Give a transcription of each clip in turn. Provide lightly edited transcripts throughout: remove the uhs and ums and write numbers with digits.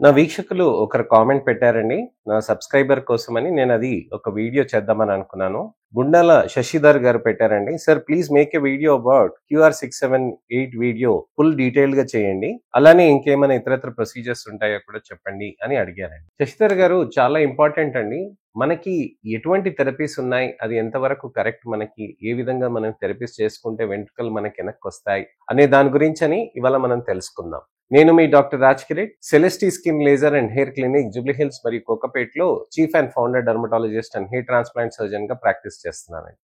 నా వీక్షకులు ఒకరు కామెంట్ పెట్టారండి. నా సబ్‌స్క్రైబర్ కోసమని నేనది ఒక వీడియో చేద్దామని అనుకున్నాను. గుండాల శశిధర్ గారు పెట్టారండి. "Sir please make a video about QR678 video full డీటెయిల్‌గా చేయండి. అలానే ఇంకేమైనా ఇతరత్ర ప్రొసీజర్స్ ఉంటాయో కూడా చెప్పండి" అని అడిగారండి. శశిధర్ గారు చాలా ఇంపార్టెంట్ అండి. మనకి ఎటువంటి థెరపీస్ ఉన్నాయి, అది ఎంతవరకు కరెక్ట్, మనకి ఏ విధంగా మనం థెరపీస్ చేసుకుంటే వెంట్రుకలు మనకి వెనక్కొస్తాయి అనే దాని గురించని ఇవాళ మనం తెలుసుకుందాం. నేను మీ doctor Raj Kireet, Celestee skin laser and hair clinic Jubilee Hills మరియు కోకాపేట్లో chief and founder dermatologist and hair transplant సర్జన్‌గా ప్రాక్టీస్ చేస్తున్నానండి.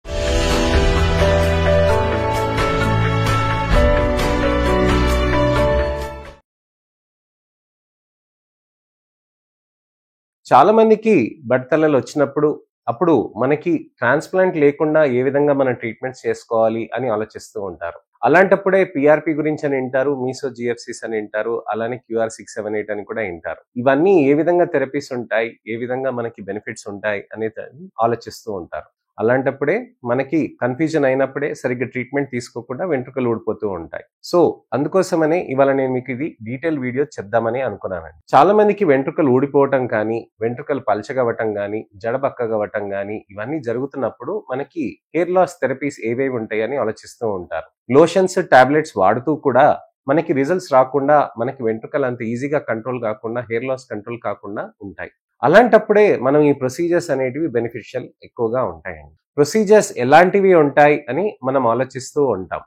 చాలా మందికి బట్టతలలు వచ్చినప్పుడు అప్పుడు మనకి ట్రాన్స్‌ప్లాంట్ లేకుండా ఏ విధంగా మనం ట్రీట్మెంట్స్ చేసుకోవాలి అని ఆలోచిస్తూ ఉంటారు. అలాంటప్పుడే పీఆర్‌పీ గురించని వింటారు, మీసో జీఎఫ్‌సీస్ అని వింటారు, అలానే క్యూఆర్678 అని కూడా వింటారు. ఇవన్నీ ఏ విధంగా థెరపీస్ ఉంటాయి, ఏ విధంగా మనకి బెనిఫిట్స్ ఉంటాయి అనేది ఆలోచిస్తూ ఉంటారు. అలాంటప్పుడే మనకి కన్‌ఫ్యూజన్ అయినప్పుడే సరిగ్గా ట్రీట్మెంట్ తీసుకోకుండా వెంట్రుకలు ఊడిపోతూ ఉంటాయి. సో, అందుకోసమనే ఇవాళ నేను మీకు ఇది డీటెయిల్ వీడియో చెప్దామని అనుకున్నానండి. చాలా మందికి వెంట్రుకలు ఊడిపోవటం కానీ, వెంట్రుకలు పలచగవ్వటం గానీ, జడ బక్కగవ్వటం గానీ ఇవన్నీ జరుగుతున్నప్పుడు మనకి హెయిర్ లాస్ థెరపీస్ ఏవేవి ఉంటాయని ఆలోచిస్తూ ఉంటారు. లోషన్స్, టాబ్లెట్స్ వాడుతూ కూడా మనకి రిజల్ట్స్ రాకుండా, మనకి వెంట్రుకలు అంత ఈజీగా కంట్రోల్ కాకుండా, హెయిర్ లాస్ కంట్రోల్ కాకుండా ఉంటాయి. అలాంటప్పుడే మనం ఈ ప్రొసీజర్స్ అనేటివి బెనిఫిషియల్ ఎక్కువగా ఉంటాయండి. ప్రొసీజర్స్ ఎలాంటివి ఉంటాయి అని మనం ఆలోచిస్తూ ఉంటాం.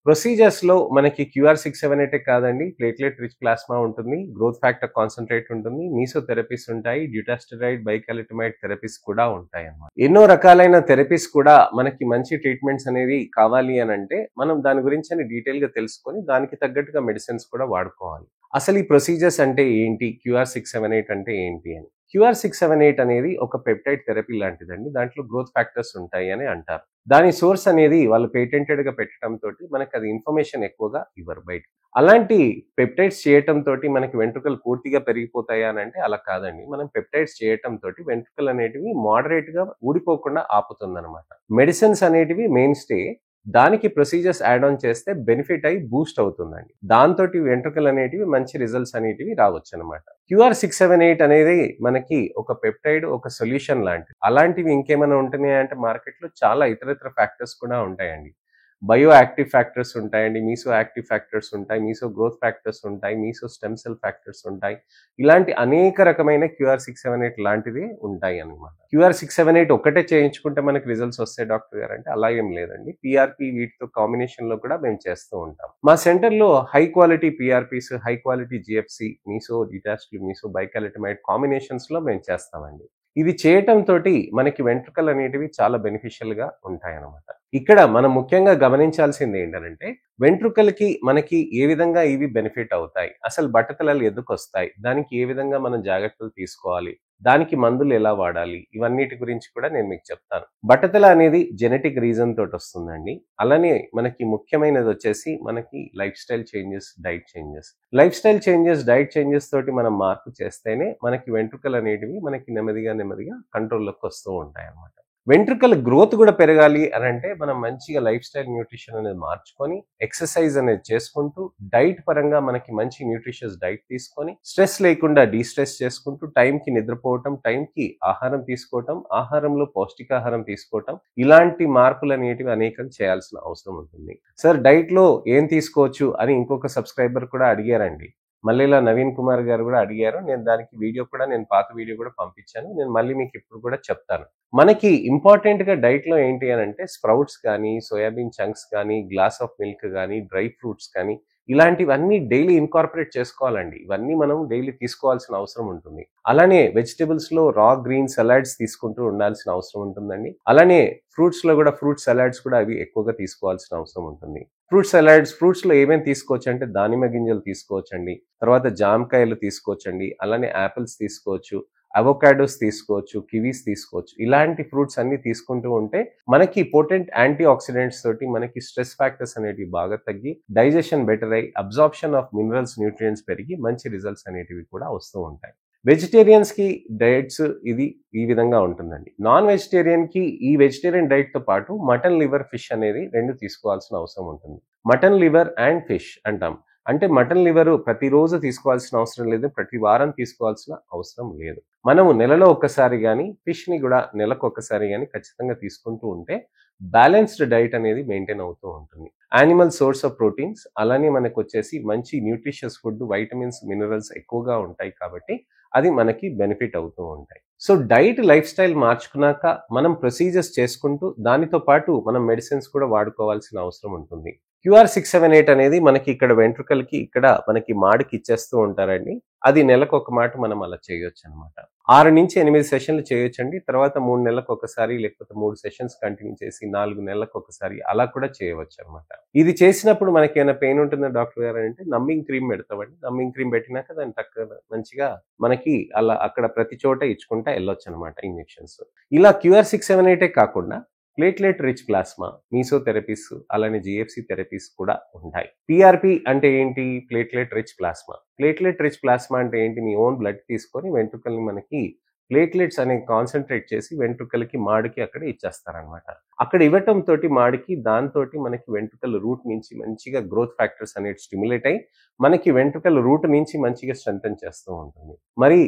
ప్రొసీజర్స్‌లో మనకి క్యూఆర్678 కాదండి, ప్లేట్లెట్ రిచ్ ప్లాస్మా ఉంటుంది, గ్రోత్ ఫ్యాక్టర్ కాన్సంట్రేట్ ఉంటుంది, మీసో థెరపీస్ ఉంటాయి, డ్యూటాస్టెరాయిడ్, బైకాలిటమైడ్ థెరపీస్ కూడా ఉంటాయన్నమాట. ఎన్నో రకాలైన థెరపీస్ కూడా మనకి మంచి ట్రీట్మెంట్స్ అనేవి కావాలి అనంటే మనం దాని గురించని డీటెయిల్‌గా తెలుసుకొని దానికి తగ్గట్టుగా మెడిసిన్స్ కూడా వాడుకోవాలి. అసలు ఈ ప్రొసీజర్స్ అంటే ఏంటి? క్యూఆర్678 అంటే ఏంటి అని. క్యూఆర్678 అనేది ఒక పెప్టైడ్ థెరపీ లాంటిదండి. దాంట్లో గ్రోత్ ఫ్యాక్టర్స్ ఉంటాయి అని అంటారు. దాని సోర్స్ అనేది వాళ్ళు పేటెంటెడ్‌గా పెట్టడంతోటి మనకది ఇన్ఫర్మేషన్ ఎక్కువగా ఇవ్వరు బయటికి. అలాంటి పెప్టైడ్స్ చేయటంతోటి మనకి వెంట్రుకలు పూర్తిగా పెరిగిపోతాయా అనంటే అలా కాదండి. మనం పెప్టైడ్స్ చేయటంతోటి వెంట్రుకలనేటివి మోడరేట్‌గా ఊడిపోకుండా ఆపుతుందనమాట. మెడిసిన్స్ అనేటివి మెయిన్ స్టే. దానికి ప్రొసీజర్స్ యాడ్ ఆన్ చేస్తే బెనిఫిట్ అయ్యి బూస్ట్ అవుతుందండి. దాంతోటి వెంట్రుకలనేటివి మంచి రిజల్ట్స్ అనేటివి రావచ్చనమాట. క్యూఆర్678 అనేది మనకి ఒక పెప్టైడ్, ఒక సొల్యూషన్ లాంటిది. అలాంటివి ఇంకేమైనా ఉంటున్నాయా అంటే మార్కెట్‌లో చాలా ఇతరితర ఫ్యాక్టర్స్ కూడా ఉంటాయండి. బయో యాక్టివ్ ఫ్యాక్టర్స్ ఉంటాయండి, మీసో యాక్టివ్ ఫ్యాక్టర్స్ ఉంటాయి, మీసో గ్రోత్ ఫ్యాక్టర్స్ ఉంటాయి, మీసో స్టెమ్ సెల్ ఫ్యాక్టర్స్ ఉంటాయి. ఇలాంటి అనేక రకమైన క్యూఆర్678 లాంటివి ఉంటాయి అన్నమాట. క్యూఆర్678 ఒక్కటే చేయించుకుంటే మనకి రిజల్ట్స్ వస్తాయి డాక్టర్ గారు అంటే అలా ఏం లేదండి. పీఆర్‌పీ వీటితో కాంబినేషన్‌లో కూడా మేము చేస్తూ ఉంటాం. మా సెంటర్‌లో high quality PRPs, high quality GFC, meso, detached meso, bicalutamide కాంబినేషన్స్‌లో మేము చేస్తామండి. ఇది చేయటంతోటి మనకి వెంట్రుకలు అనేటివి చాలా బెనిఫిషియల్‌గా ఉంటాయన్నమాట. ఇక్కడ మనం ముఖ్యంగా గమనించాల్సింది ఏంటనంటే వెంట్రుకలకి మనకి ఏ విధంగా ఇవి బెనిఫిట్ అవుతాయి, అసలు బట్టతలలు ఎందుకొస్తాయి, దానికి ఏ విధంగా మనం జాగ్రత్తలు తీసుకోవాలి, దానికి మందులు ఎలా వాడాలి, ఇవన్నిటి గురించి కూడా నేను మీకు చెప్తాను. బట్టతల అనేది జెనెటిక్ రీజన్ తోటి వస్తుందండి. అలానే మనకి ముఖ్యమైనది వచ్చేసి మనకి life style changes, diet changes. Life style changes, diet changes తోటి మనం మార్పు చేస్తేనే మనకి వెంట్రుకలు అనేటివి మనకి నెమ్మదిగా కంట్రోల్లోకి వస్తూ ఉంటాయి అన్నమాట. వెంట్రుకల గ్రోత్ కూడా పెరగాలి అనంటే మనం మంచిగా లైఫ్ స్టైల్ న్యూట్రిషన్ అనేది మార్చుకొని, ఎక్సర్సైజ్ అనేది చేసుకుంటూ, డైట్ పరంగా మనకి మంచి న్యూట్రిషియస్ డైట్ తీసుకొని, స్ట్రెస్ లేకుండా డీస్ట్రెస్ చేసుకుంటూ, టైంకి నిద్రపోవటం, టైంకి ఆహారం తీసుకోవటం, ఆహారంలో పౌష్టికాహారం తీసుకోవటం, ఇలాంటి మార్పులనేటివి అనేకం చేయాల్సిన అవసరం ఉంటుంది. సార్ డైట్‌లో ఏం తీసుకోవచ్చు అని ఇంకొక సబ్‌స్క్రైబర్ కూడా అడిగారండి. మల్లేల నవీన్ కుమార్ గారు కూడా అడిగారు. నేను దానికి వీడియో కూడా పాత వీడియో కూడా పంపించాను. నేను మళ్ళీ మీకు ఇప్పుడు కూడా చెప్తాను. మనకి ఇంపార్టెంట్‌గా డైట్‌లో ఏంటి అనంటే స్ప్రౌట్స్ కానీ, సోయాబీన్ చంక్స్ కానీ, గ్లాస్ ఆఫ్ మిల్క్ గానీ, డ్రై ఫ్రూట్స్ కానీ ఇలాంటివన్నీ డైలీ ఇన్కార్పొరేట్ చేసుకోవాలండి. ఇవన్నీ మనం డైలీ తీసుకోవాల్సిన అవసరం ఉంటుంది. అలానే వెజిటబుల్స్‌లో రా గ్రీన్ సలాడ్స్ తీసుకుంటూ ఉండాల్సిన అవసరం ఉంటుందండి. అలానే ఫ్రూట్స్‌లో కూడా ఫ్రూట్ సలాడ్స్ కూడా అవి ఎక్కువగా తీసుకోవాల్సిన అవసరం ఉంటుంది. ఫ్రూట్ సలాడ్స్, ఫ్రూట్స్‌లో ఏమేమి తీసుకోవచ్చంటే దానిమ్మ గింజలు తీసుకోవచ్చండి. తర్వాత జామకాయలు తీసుకోవచ్చండి. అలానే యాపిల్స్ తీసుకోవచ్చు. అవోకాడోస్ తీసుకోవచ్చు, కివీస్ తీసుకోవచ్చు. ఇలాంటి ఫ్రూట్స్ అన్నీ తీసుకుంటూ ఉంటే మనకి పొటెంట్ యాంటీ ఆక్సిడెంట్స్ తోటి మనకి స్ట్రెస్ ఫ్యాక్టర్స్ అనేటివి బాగా తగ్గి, డైజెషన్ బెటర్ అయ్యి, అబ్జార్ప్షన్ ఆఫ్ మినరల్స్, న్యూట్రియంట్స్ పెరిగి మంచి రిజల్ట్స్ అనేటివి కూడా వస్తూ ఉంటాయి. వెజిటేరియన్స్‌కి డైట్స్ ఇది ఈ విధంగా ఉంటుందండి. నాన్ వెజిటేరియన్‌కి ఈ వెజిటేరియన్ డైట్‌తో పాటు మటన్, లివర్, ఫిష్ అనేది 2 తీసుకోవాల్సిన అవసరం ఉంటుంది. మటన్, లివర్ అండ్ ఫిష్ అంటాం. అంటే మటన్ లివర్ ప్రతిరోజు తీసుకోవాల్సిన అవసరం లేదు. ప్రతి వారం తీసుకోవాల్సిన అవసరం లేదు. మనము నెలలో ఒక్కసారి గానీ, ఫిష్‌ని గూడా నెలకొకసారి గానీ ఖచ్చితంగా తీసుకుంటూ ఉంటే బ్యాలెన్స్‌డ్ డైట్ అనేది మెయింటైన్ అవుతూ ఉంటుంది. యానిమల్ సోర్స్ ఆఫ్ ప్రోటీన్స్ అలానే మనకొచ్చేసి మంచి న్యూట్రిషియస్ ఫుడ్, వైటమిన్స్, మినరల్స్ ఎక్కువగా ఉంటాయి కాబట్టి అది మనకి బెనిఫిట్ అవుతూ ఉంటాయి. సో డైట్, లైఫ్ స్టైల్ మార్చుకున్నాక మనం ప్రొసీజర్స్ చేసుకుంటూ దానితో పాటు మనం మెడిసిన్స్ కూడా వాడుకోవాల్సిన అవసరం ఉంటుంది. QR-678 అనేది మనకి ఇక్కడ వెంట్రుకలకి ఇక్కడ మనకి మాడికి ఇచ్చేస్తూ ఉంటారండి. అది నెలకొక మాట మనం అలా చేయొచ్చనమాట. 6-8 సెషన్లు చేయొచ్చండి. తర్వాత 3 నెలలకొకసారి లేకపోతే 3 సెషన్స్ కంటిన్యూ చేసి 4 నెలలకొకసారి అలా కూడా చేయవచ్చనమాట. ఇది చేసినప్పుడు మనకేమైనా పెయిన్ ఉంటుందా డాక్టర్ గారు అంటే నమ్మింగ్ క్రీమ్ పెడతామండి. నమ్మింగ్ క్రీమ్ పెట్టినాక దాన్ని మంచిగా మనకి అలా అక్కడ ప్రతి చోట ఇచ్చుకుంటా ఎళ్ళొచ్చనమాట ఇంజెక్షన్స్. ఇలా QR-678 కాకుండా ప్లేట్లెట్ రిచ్ ప్లాస్మా, మీసోథెరపీస్ అలానే జీఎఫ్సీ థెరపీస్ కూడా ఉంటాయి. పీఆర్పీ అంటే ఏంటి? Platelet rich plasma. Platelet rich plasma అంటే ఏంటి? మీ ఓన్ బ్లడ్ తీసుకొని వెంట్రుకల్ని మనకి ప్లేట్లెట్స్ అనేవి కాన్సంట్రేట్ చేసి వెంట్రుకలకి మాడికి అక్కడ ఇచ్చేస్తారనమాట. అక్కడ ఇవ్వటం తోటి మాడికి దాంతోటి మనకి వెంట్రుకల రూట్ నుంచి మంచిగా గ్రోత్ ఫ్యాక్టర్స్ అనేవి స్టిమ్యులేట్ అయ్యి మనకి వెంట్రుకల రూట్ నుంచి మంచిగా స్ట్రెంథెన్ చేస్తూ ఉంటుంది. మరి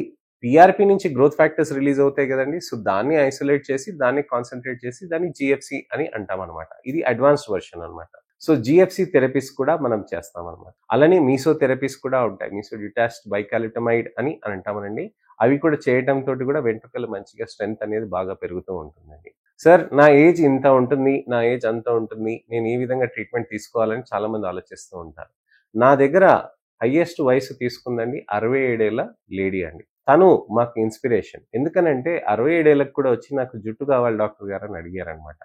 పీఆర్పీ నుంచి గ్రోత్ ఫ్యాక్టర్స్ రిలీజ్ అవుతాయి కదండి. సో దాన్ని ఐసోలేట్ చేసి దాన్ని కాన్సన్ట్రేట్ చేసి దాన్ని జీఎఫ్సీ అని అంటాం అనమాట. ఇది అడ్వాన్స్డ్ వర్షన్ అనమాట. సో జీఎఫ్సీ థెరపీస్ కూడా మనం చేస్తాం అనమాట. అలానే మీసో థెరపీస్ కూడా ఉంటాయి. మీసో డిటాచ్డ్ బైకాలిటమైడ్ అని అంటామనండి. అవి కూడా చేయటం తోటి కూడా వెంట్రుకలు మంచిగా స్ట్రెంత్ అనేది బాగా పెరుగుతూ ఉంటుందండి. సార్ నా ఏజ్ ఇంత ఉంటుంది, నా ఏజ్ అంత ఉంటుంది, నేను ఈ విధంగా ట్రీట్మెంట్ తీసుకోవాలని చాలా మంది ఆలోచిస్తూ ఉంటారు. నా దగ్గర హైయెస్ట్ వయసు తీసుకుందండి 67 ఏళ్ల లేడీ అండి. తను మాకు ఇన్స్పిరేషన్. ఎందుకనంటే 67 ఏళ్ళకి కూడా వచ్చి నాకు జుట్టు కావాలి డాక్టర్ గారు అని అడిగారనమాట.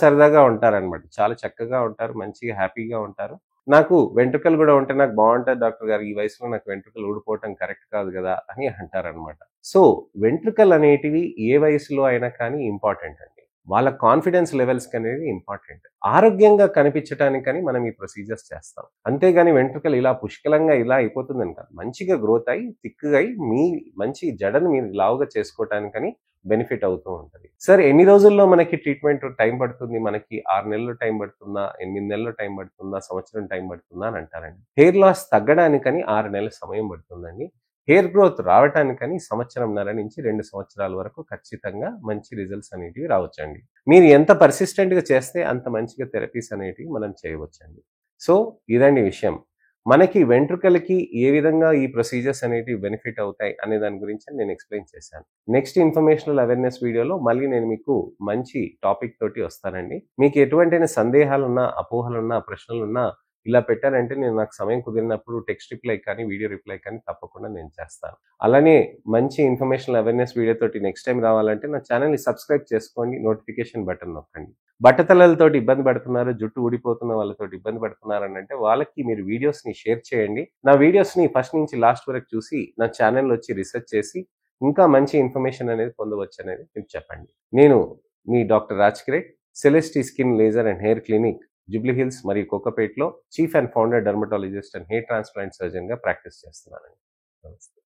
సరదాగా ఉంటారనమాట. చాలా చక్కగా ఉంటారు. మంచిగా హ్యాపీగా ఉంటారు. నాకు వెంట్రుకలు కూడా ఉంటే నాకు బాగుంటది డాక్టర్ గారు. ఈ వయసులో నాకు వెంట్రుకలు ఊడిపోవటం కరెక్ట్ కాదు కదా అని అంటారనమాట. సో వెంట్రుకలు అనేటివి ఏ వయసులో అయినా కానీ ఇంపార్టెంట్ అండి. వాళ్ళ కాన్ఫిడెన్స్ లెవెల్స్ అనేది ఇంపార్టెంట్. ఆరోగ్యంగా కనిపించడానికని మనం ఈ ప్రొసీజర్స్ చేస్తాం. అంతేగాని వెంట్రుకలు ఇలా పుష్కలంగా ఇలా అయిపోతుందని కాదు. మంచిగా గ్రోత్ అయ్యి థిక్‌గా అయ్యి మీ మంచి జడను మీరు లావుగా చేసుకోవటానికని బెనిఫిట్ అవుతూ ఉంటది. సార్ ఎన్ని రోజుల్లో మనకి ట్రీట్మెంట్ టైం పడుతుంది? మనకి 6 నెలలు టైం పడుతుందా? 8 నెలలు టైం పడుతుందా? సంవత్సరం టైం పడుతుందా? అని అంటారండి. హెయిర్ లాస్ తగ్గడానికని 6 నెలల సమయం పడుతుందండి. హెయిర్ గ్రోత్ రావటానికని సంవత్సరంన్నర నుంచి 2 సంవత్సరాల వరకు ఖచ్చితంగా మంచి రిజల్ట్స్ అనేటివి రావచ్చండి. మీరు ఎంత పర్సిస్టెంట్‌గా చేస్తే అంత మంచిగా థెరపీస్ అనేటివి మనం చేయవచ్చండి. సో ఇదండి విషయం. మనకి వెంట్రుకలకి ఏ విధంగా ఈ ప్రొసీజర్స్ అనేటివి బెనిఫిట్ అవుతాయి అనే దాని గురించి నేను ఎక్స్‌ప్లెయిన్ చేశాను. నెక్స్ట్ ఇన్ఫర్మేషనల్ అవేర్‌నెస్ వీడియోలో మళ్ళీ నేను మీకు మంచి టాపిక్ తోటి వస్తానండి. మీకు ఎటువంటైన సందేహాలున్నా, అపోహలున్నా, ప్రశ్నలున్నా ఇలా పెట్టారంటే నాకు సమయం కుదిరినప్పుడు టెక్స్ట్ రిప్లై కానీ, వీడియో రిప్లై కానీ తప్పకుండా నేను చేస్తాను. అలానే మంచి ఇన్ఫర్మేషనల్ అవేర్‌నెస్ వీడియో తోటి నెక్స్ట్ టైమ్ రావాలంటే నా ఛానెల్‌ని సబ్స్క్రైబ్ చేసుకోండి. నోటిఫికేషన్ బటన్ నొక్కండి. బట్టతలలతోటి ఇబ్బంది పడుతున్నారు, జుట్టు ఊడిపోతున్న వాళ్ళతోటి ఇబ్బంది పడుతున్నారనంటే వాళ్ళకి మీరు వీడియోస్‌ని షేర్ చేయండి. నా వీడియోస్‌ని ఫస్ట్ నుంచి లాస్ట్ వరకు చూసి నా ఛానెల్‌లో వచ్చి రిసర్చ్ చేసి ఇంకా మంచి ఇన్ఫర్మేషన్ అనేది పొందవచ్చనేది మీరు చెప్పండి. నేను మీ doctor Raj Kireet, Celestee skin laser and hair clinic, Jubilee Hills మరియు కోకాపేట్‌లో chief and founder dermatologist and hair transplant సర్జన్‌గా ప్రాక్టీస్ చేస్తున్నానండి. నమస్తే.